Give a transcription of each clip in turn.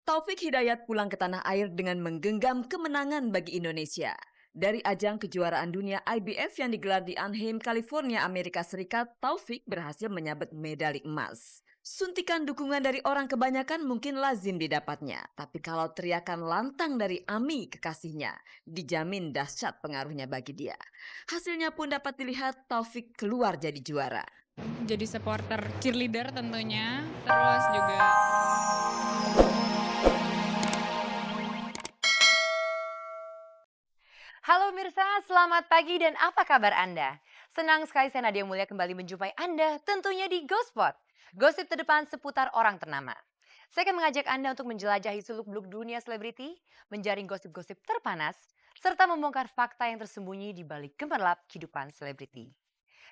Taufik Hidayat pulang ke tanah air dengan menggenggam kemenangan bagi Indonesia. Dari ajang kejuaraan dunia IBF yang digelar di Anaheim, California, Amerika Serikat, Taufik berhasil menyabet medali emas. Suntikan dukungan dari orang kebanyakan mungkin lazim didapatnya, tapi kalau teriakan lantang dari Ami kekasihnya, dijamin dahsyat pengaruhnya bagi dia. Hasilnya pun dapat dilihat Taufik keluar jadi juara. Jadi supporter cheerleader tentunya, terus juga Halo Mirsa, selamat pagi dan apa kabar Anda? Senang sekali saya Nadia Mulia kembali menjumpai Anda tentunya di Ghost Gosip terdepan seputar orang ternama. Saya akan mengajak Anda untuk menjelajahi seluk-beluk dunia selebriti, menjaring gosip-gosip terpanas, serta membongkar fakta yang tersembunyi di balik gemerlap kehidupan selebriti.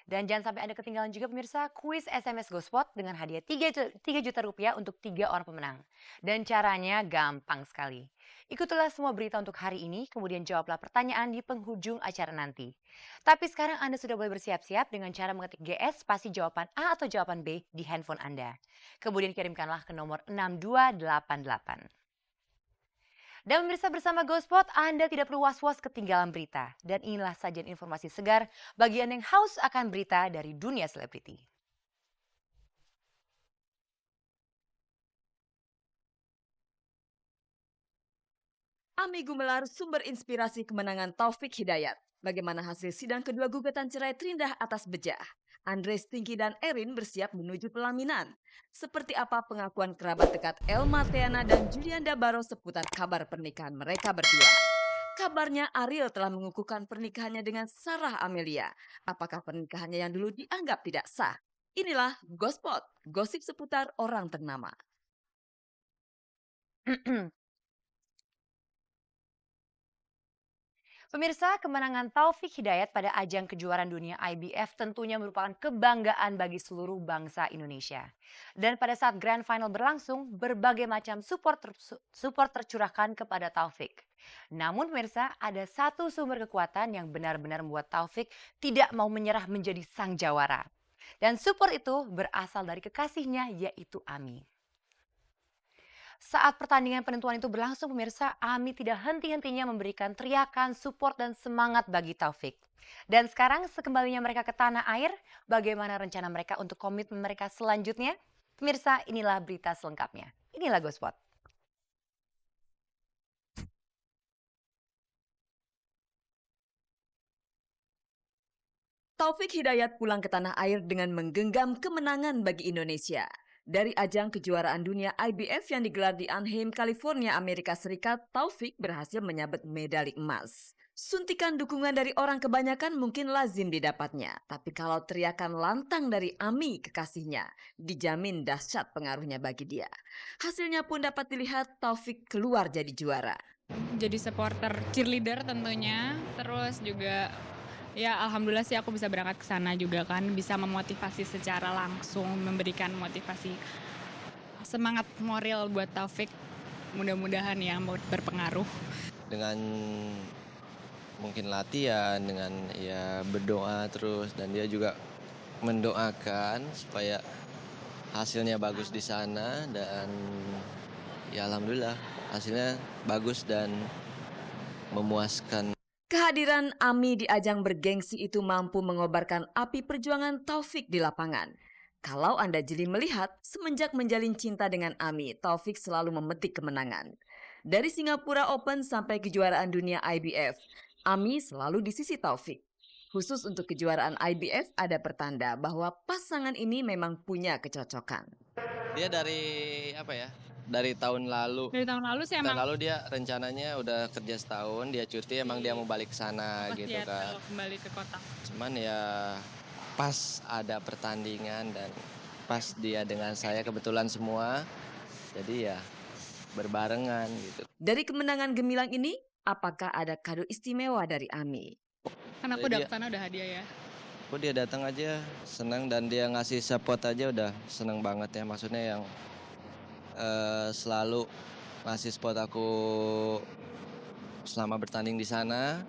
Dan jangan sampai Anda ketinggalan juga pemirsa kuis SMS Gospot dengan hadiah 3 juta rupiah untuk 3 orang pemenang. Dan caranya gampang sekali. Ikutilah semua berita untuk hari ini, kemudian jawablah pertanyaan di penghujung acara nanti. Tapi sekarang Anda sudah boleh bersiap-siap dengan cara mengetik GS spasi jawaban A atau jawaban B di handphone Anda. Kemudian kirimkanlah ke nomor 6288. Dan pemirsa bersama Gospot, Anda tidak perlu was-was ketinggalan berita. Dan inilah sajian informasi segar bagi Anda yang haus akan berita dari dunia selebriti. Ami Gumelar, sumber inspirasi kemenangan Taufik Hidayat. Bagaimana hasil sidang kedua gugatan cerai Trindah atas Bejah? Andres Tingki dan Erin bersiap menuju pelaminan. Seperti apa pengakuan kerabat dekat Elma Teana dan Julianda Baro seputar kabar pernikahan mereka berdua? Kabarnya Ariel telah mengukuhkan pernikahannya dengan Sarah Amelia. Apakah pernikahannya yang dulu dianggap tidak sah? Inilah Gospot, gosip seputar orang ternama. Pemirsa, kemenangan Taufik Hidayat pada ajang kejuaraan dunia IBF tentunya merupakan kebanggaan bagi seluruh bangsa Indonesia. Dan pada saat Grand Final berlangsung, berbagai macam support tercurahkan kepada Taufik. Namun pemirsa, ada satu sumber kekuatan yang benar-benar membuat Taufik tidak mau menyerah menjadi sang jawara. Dan support itu berasal dari kekasihnya yaitu Ami. Saat pertandingan penentuan itu berlangsung pemirsa, Ami tidak henti-hentinya memberikan teriakan, support dan semangat bagi Taufik. Dan sekarang sekembalinya mereka ke tanah air, bagaimana rencana mereka untuk komitmen mereka selanjutnya? Pemirsa, inilah berita selengkapnya. Inilah Gospot. Taufik Hidayat pulang ke tanah air dengan menggenggam kemenangan bagi Indonesia. Dari ajang kejuaraan dunia IBF yang digelar di Anaheim, California, Amerika Serikat, Taufik berhasil menyabet medali emas. Suntikan dukungan dari orang kebanyakan mungkin lazim didapatnya, tapi kalau teriakan lantang dari Ami kekasihnya, dijamin dahsyat pengaruhnya bagi dia. Hasilnya pun dapat dilihat Taufik keluar jadi juara. jadi supporter cheerleader tentunya, terus juga ya alhamdulillah sih aku bisa berangkat ke sana juga kan, bisa memotivasi secara langsung, memberikan motivasi semangat moral buat Taufik. Mudah-mudahan ya berpengaruh. Dengan mungkin latihan, dengan ya berdoa terus, dan dia juga mendoakan supaya hasilnya bagus di sana, dan ya alhamdulillah hasilnya bagus dan memuaskan. Kehadiran Ami di ajang bergengsi itu mampu mengobarkan api perjuangan Taufik di lapangan. Kalau Anda jeli melihat, semenjak menjalin cinta dengan Ami, Taufik selalu memetik kemenangan. Dari Singapura Open sampai kejuaraan dunia IBF, Ami selalu di sisi Taufik. Khusus untuk kejuaraan IBF ada pertanda bahwa pasangan ini memang punya kecocokan. Dia dari apa ya? Dari tahun lalu. Dari tahun lalu sih Tahun emang lalu dia rencananya udah kerja setahun, dia cuti, emang dia mau balik ke sana pas gitu dia kan. kembali ke kota. Cuman ya pas ada pertandingan dan pas dia dengan saya kebetulan semua, jadi ya berbarengan gitu. Dari kemenangan gemilang ini, apakah ada kado istimewa dari Ami? Kan aku Jadi udah dia- kesana udah hadiah ya. Kok dia datang aja senang, dan dia ngasih support aja udah seneng banget ya. Maksudnya yang selalu ngasih support aku selama bertanding di sana.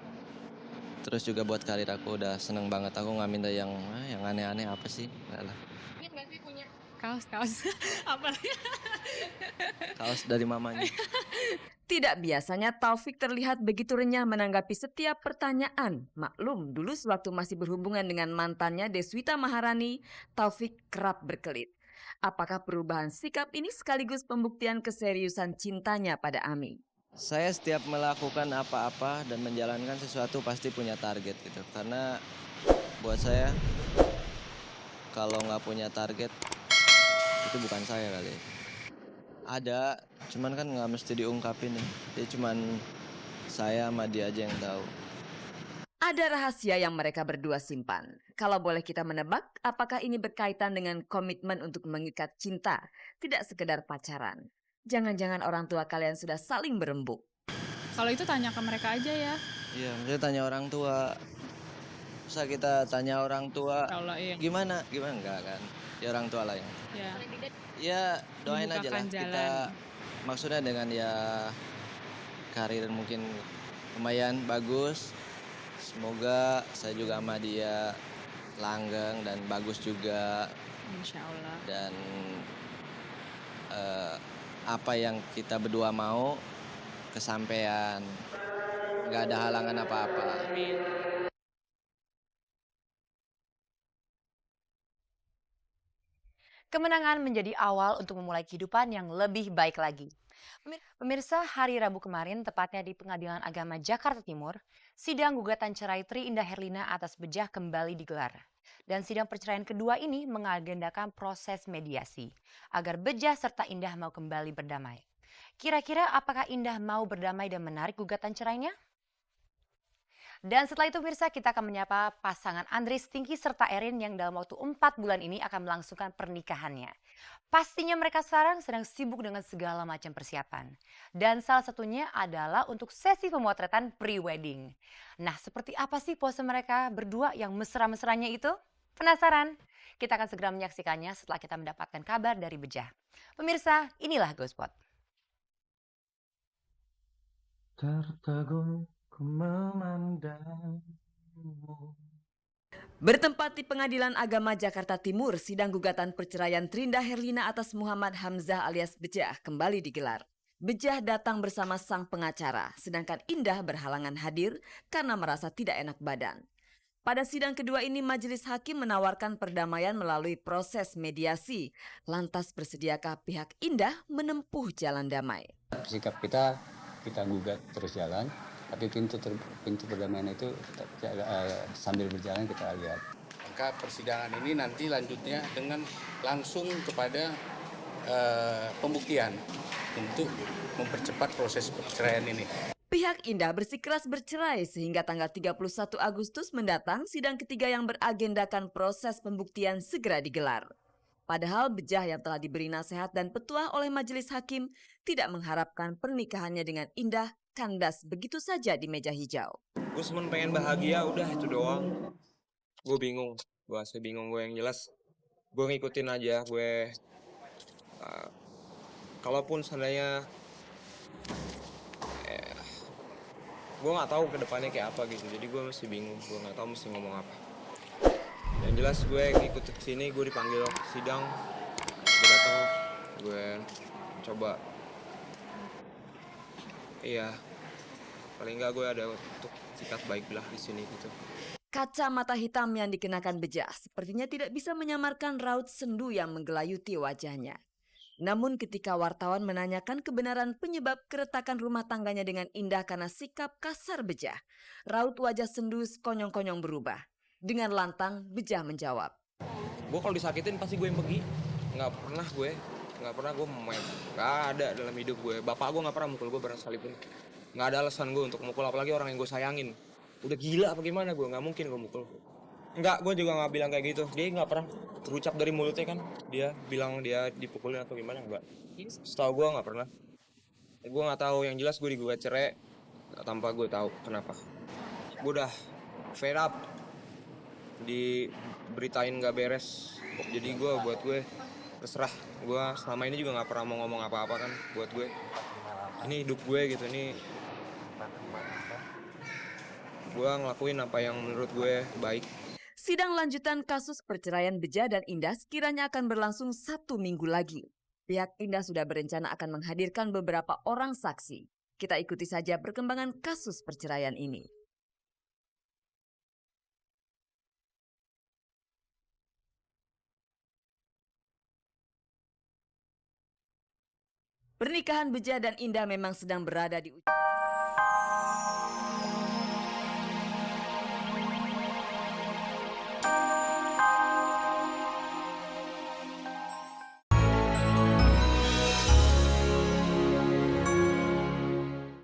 Terus juga buat karir aku udah seneng banget. Aku nggak minta yang aneh-aneh apa sih. Nggak lah. kaos apalagi Kaos dari mamanya. Tidak biasanya Taufik terlihat begitu renyah menanggapi setiap pertanyaan. Maklum, dulu sewaktu masih berhubungan dengan mantannya Deswita Maharani, Taufik kerap berkelit. Apakah perubahan sikap ini sekaligus pembuktian keseriusan cintanya pada Ami? Saya setiap melakukan apa-apa dan menjalankan sesuatu pasti punya target gitu. Karena buat saya kalau nggak punya target itu bukan saya kali. Ada, cuman kan nggak mesti diungkapin ya. Jadi cuman saya sama dia aja yang tahu. Ada rahasia yang mereka berdua simpan. Kalau boleh kita menebak, apakah ini berkaitan dengan komitmen untuk mengikat cinta, tidak sekedar pacaran? Jangan-jangan orang tua kalian sudah saling berembuk. kalau itu tanya ke mereka aja ya. Iya, maksudnya tanya orang tua. Masa kita tanya orang tua, Kalau iya gimana? Gimana enggak kan? Ya orang tua lah yang. ya Ya doain aja lah Membukakan kita. jalan. Maksudnya dengan ya karir mungkin lumayan bagus. Semoga saya juga sama dia langgeng dan bagus juga. Insya Allah. Dan apa yang kita berdua mau kesampaian. Nggak ada halangan apa-apa. Amin. Kemenangan menjadi awal untuk memulai kehidupan yang lebih baik lagi. Pemirsa, hari Rabu kemarin, tepatnya di Pengadilan Agama Jakarta Timur, sidang gugatan cerai Tri Indah Herlina atas Bejah kembali digelar. Dan sidang perceraian kedua ini mengagendakan proses mediasi, agar Bejah serta Indah mau kembali berdamai. Kira-kira apakah Indah mau berdamai dan menarik gugatan cerainya? Dan setelah itu pemirsa, kita akan menyapa pasangan Andres Tingki serta Erin yang dalam waktu 4 bulan ini akan melangsungkan pernikahannya. Pastinya mereka sekarang sedang sibuk dengan segala macam persiapan. Dan salah satunya adalah untuk sesi pemotretan pre-wedding. Nah, seperti apa sih pose mereka berdua yang mesra-mesranya itu? Penasaran? Kita akan segera menyaksikannya setelah kita mendapatkan kabar dari Bejah. Pemirsa, inilah GoSpot. Tertegun ku memandangmu. Bertempat di Pengadilan Agama Jakarta Timur, sidang gugatan perceraian Trinda Herlina atas Muhammad Hamzah alias Bejah kembali digelar. Bejah datang bersama sang pengacara, sedangkan Indah berhalangan hadir karena merasa tidak enak badan. Pada sidang kedua ini, majelis hakim menawarkan perdamaian melalui proses mediasi. Lantas bersediakah pihak Indah menempuh jalan damai? Sikap kita gugat terus jalan, tapi pintu perdamaian itu sambil berjalan kita lihat. Maka persidangan ini nanti lanjutnya dengan langsung kepada pembuktian untuk mempercepat proses perceraian ini. Pihak Indah bersikeras bercerai sehingga tanggal 31 Agustus mendatang sidang ketiga yang beragendakan proses pembuktian segera digelar. Padahal Bejah yang telah diberi nasihat dan petuah oleh majelis hakim tidak mengharapkan pernikahannya dengan Indah kandas begitu saja di meja hijau. Gue cuma pengen bahagia, udah itu doang. Gue bingung, gue asli bingung. Gue yang jelas, gue ngikutin aja. Gue, kalaupun seandainya, gue nggak tahu kedepannya kayak apa gitu. Jadi gue masih bingung, gue nggak tahu mesti ngomong apa. Yang jelas gue ngikut ke sini, gue dipanggil sidang, gue datang, gue coba, iya, paling nggak gue ada untuk sikap baik belah di sini gitu. Kacamata hitam yang dikenakan Bejah sepertinya tidak bisa menyamarkan raut sendu yang menggelayuti wajahnya. Namun ketika wartawan menanyakan kebenaran penyebab keretakan rumah tangganya dengan Indah karena sikap kasar Bejah, raut wajah sendu konyong-konyong berubah. Dengan lantang, Bejah menjawab. Gue kalau disakitin pasti gue yang pergi. Nggak pernah gue main. Nggak ada dalam hidup gue. Bapak gue nggak pernah mukul gue bareng sekalipun. Nggak ada alasan gue untuk mukul, apalagi orang yang gue sayangin. Udah gila apa gimana gue, nggak mungkin gue mukul. Enggak, gue juga nggak bilang kayak gitu. Dia nggak pernah terucap dari mulutnya kan. Dia bilang dia dipukulin atau gimana, enggak. Setahu gue nggak pernah. Gue nggak tahu, yang jelas gue digugat cerai tanpa gue tahu kenapa. Gue udah fed up. Diberitain nggak beres. Jadi buat gue terserah. Gue selama ini juga nggak pernah mau ngomong apa-apa kan. Buat gue ini hidup gue gitu, ini gue ngelakuin apa yang menurut gue baik. Sidang lanjutan kasus perceraian Beja dan Indah sekiranya akan berlangsung 1 minggu lagi. Pihak Indah sudah berencana akan menghadirkan beberapa orang saksi. Kita ikuti saja perkembangan kasus perceraian ini. Pernikahan Beja dan Indah memang sedang berada di